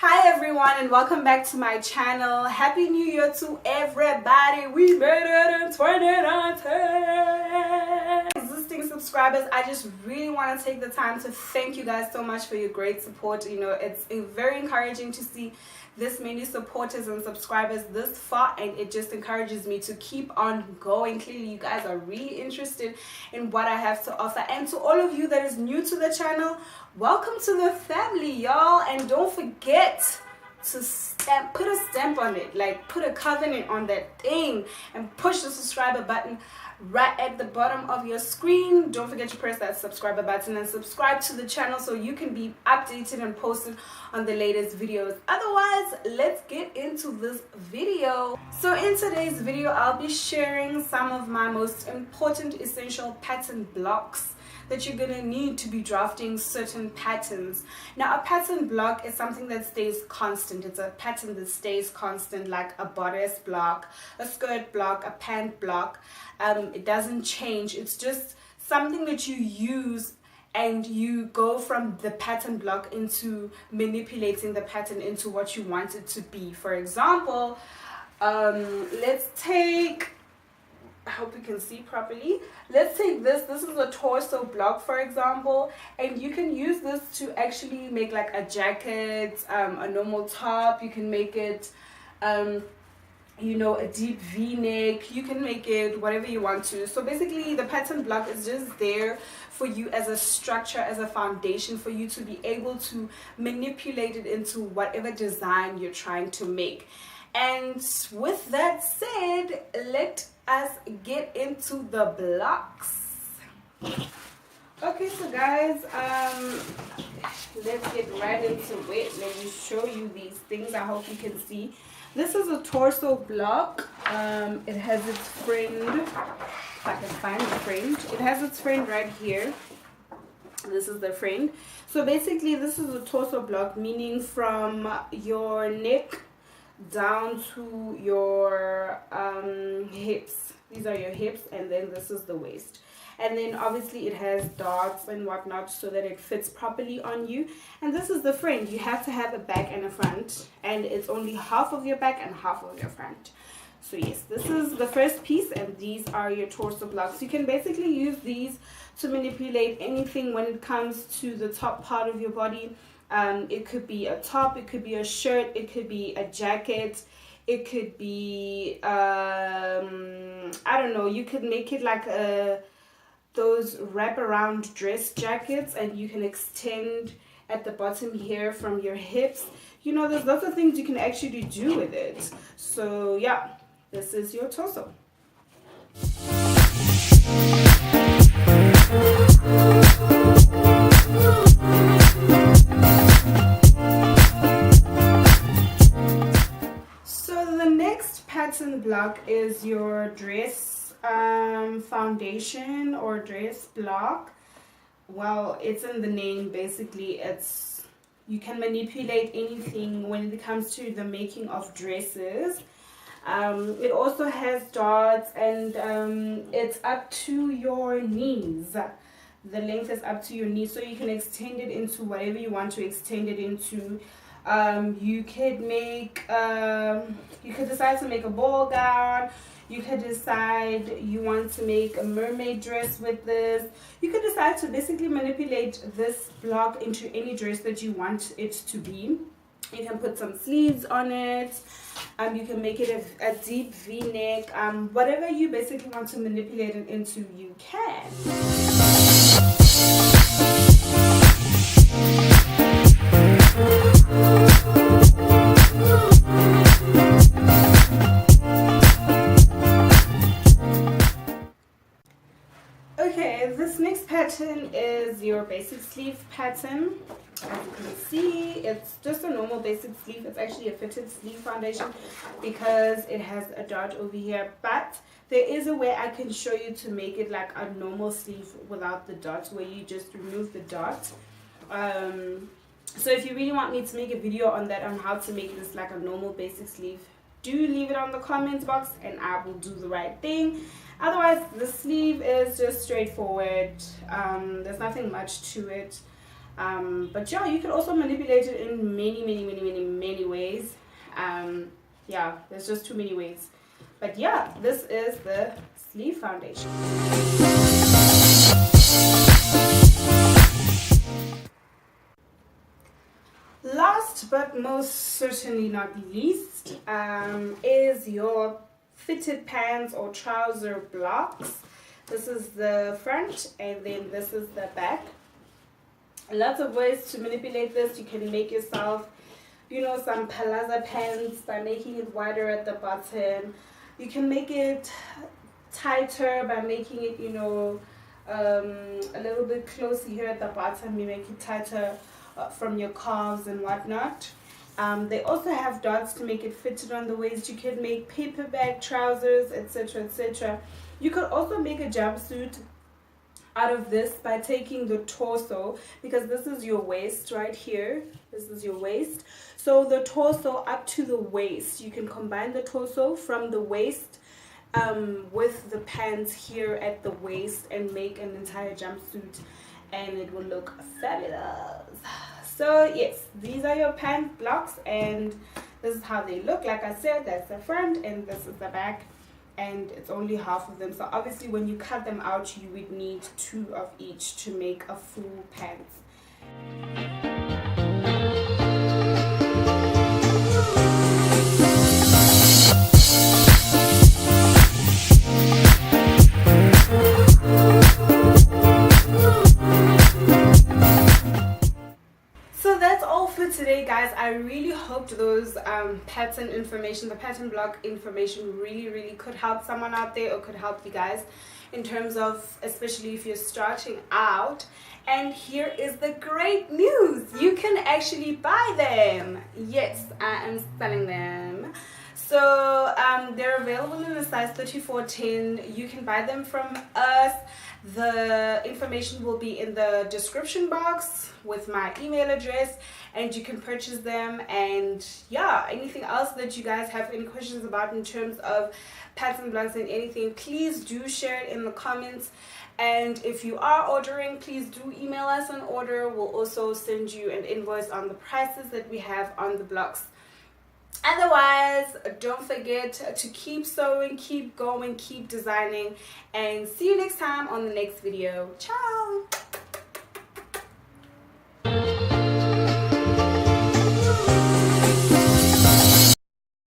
Hi everyone and welcome back to my channel. Happy New Year to everybody. We made it in 2019. Existing subscribers, I just really want to take the time to thank you guys so much for your great support. You know, it's very encouraging to see this many supporters and subscribers this far, and it just encourages me to keep on going. Clearly you guys are really interested in what I have to offer, and to all of you that is new to the channel, welcome to the family, y'all. And don't forget to put a stamp on it, like put a covenant on that thing, and push the subscriber button right at the bottom of your screen. Don't forget to press that subscriber button and subscribe to the channel so you can be updated and posted on the latest videos. Otherwise, let's get into this video. So in today's video, I'll be sharing some of my most important essential pattern blocks that you're gonna need to be drafting certain patterns. Now, a pattern block is something that stays constant. It's a pattern that stays constant, like a bodice block, a skirt block, a pant block. It doesn't change. It's just something that you use, and you go from the pattern block into manipulating the pattern into what you want it to be. For example, let's take, I hope you can see properly. Let's take this is a torso block, for example, and you can use this to actually make like a jacket, a normal top. You can make it you know, a deep v-neck. You can make it whatever you want to. So basically the pattern block is just there for you as a structure, as a foundation, for you to be able to manipulate it into whatever design you're trying to make. And with that said, let us get into the blocks. Okay, so guys, let's get right into it. Let me show you these things. I hope you can see. This is a torso block. It has its friend, if I can find the friend. It has its friend right here. This is the friend. So basically this is a torso block, meaning from your neck down to your hips. These are your hips, and then this is the waist. And then obviously it has dots and whatnot so that it fits properly on you. And this is the front. You have to have a back and a front, and it's only half of your back and half of your front. So yes, this is the first piece, and these are your torso blocks. You can basically use these to manipulate anything when it comes to the top part of your body. It could be a top, it could be a shirt, it could be a jacket, it could be I don't know, you could make it like those wraparound dress jackets, and you can extend at the bottom here from your hips. You know, there's lots of things you can actually do with it. So yeah, this is your torso. Pattern block is your dress foundation or dress block. Well, it's in the name. Basically, it's, you can manipulate anything when it comes to the making of dresses. It also has dots, and it's up to your knees. The length is up to your knees, so you can extend it into whatever you want to extend it into. You could make you could decide to make a ball gown. You could decide you want to make a mermaid dress with this. You could decide to basically manipulate this block into any dress that you want it to be. You can put some sleeves on it. You can make it a deep v-neck. Whatever you basically want to manipulate it into, you can. Okay, this next pattern is your basic sleeve pattern. As you can see, it's just a normal basic sleeve. It's actually a fitted sleeve foundation because it has a dot over here, but there is a way I can show you to make it like a normal sleeve without the dot, where you just remove the dot. So if you really want me to make a video on that, on how to make this like a normal basic sleeve, do leave it on the comments box and I will do the right thing. Otherwise, the sleeve is just straightforward. There's nothing much to it. But yeah, you can also manipulate it in many Yeah, there's just too many ways. But yeah, this is the sleeve foundation. Last but most certainly not least is your fitted pants or trouser blocks. This is the front and then this is the back. Lots of ways to manipulate this. You can make yourself, you know, some palazzo pants by making it wider at the bottom. You can make it tighter by making it, you know, a little bit closer here at the bottom. You make it tighter from your calves and whatnot. They also have dots to make it fitted on the waist. You can make paper bag trousers, etc., etc. You could also make a jumpsuit out of this by taking the torso, because this is your waist right here. This is your waist. So the torso up to the waist, you can combine the torso from the waist with the pants here at the waist and make an entire jumpsuit, and it will look fabulous. So yes, these are your pant blocks and this is how they look. Like I said, that's the front and this is the back, and it's only half of them. So obviously when you cut them out, you would need 2 of each to make a full pants. Today guys, I really hoped those pattern information, the pattern block information really could help someone out there, or could help you guys in terms of, especially if you're starting out. And here is the great news, you can actually buy them. Yes, I am selling them. So they're available in a size 34-10. You can buy them from us. The information will be in the description box with my email address, and you can purchase them. And yeah, anything else that you guys have any questions about in terms of pattern blocks and anything, please do share it in the comments. And if you are ordering, please do email us an order. We'll also send you an invoice on the prices that we have on the blocks. Otherwise, don't forget to keep sewing, keep going, keep designing, and see you next time on the next video. Ciao!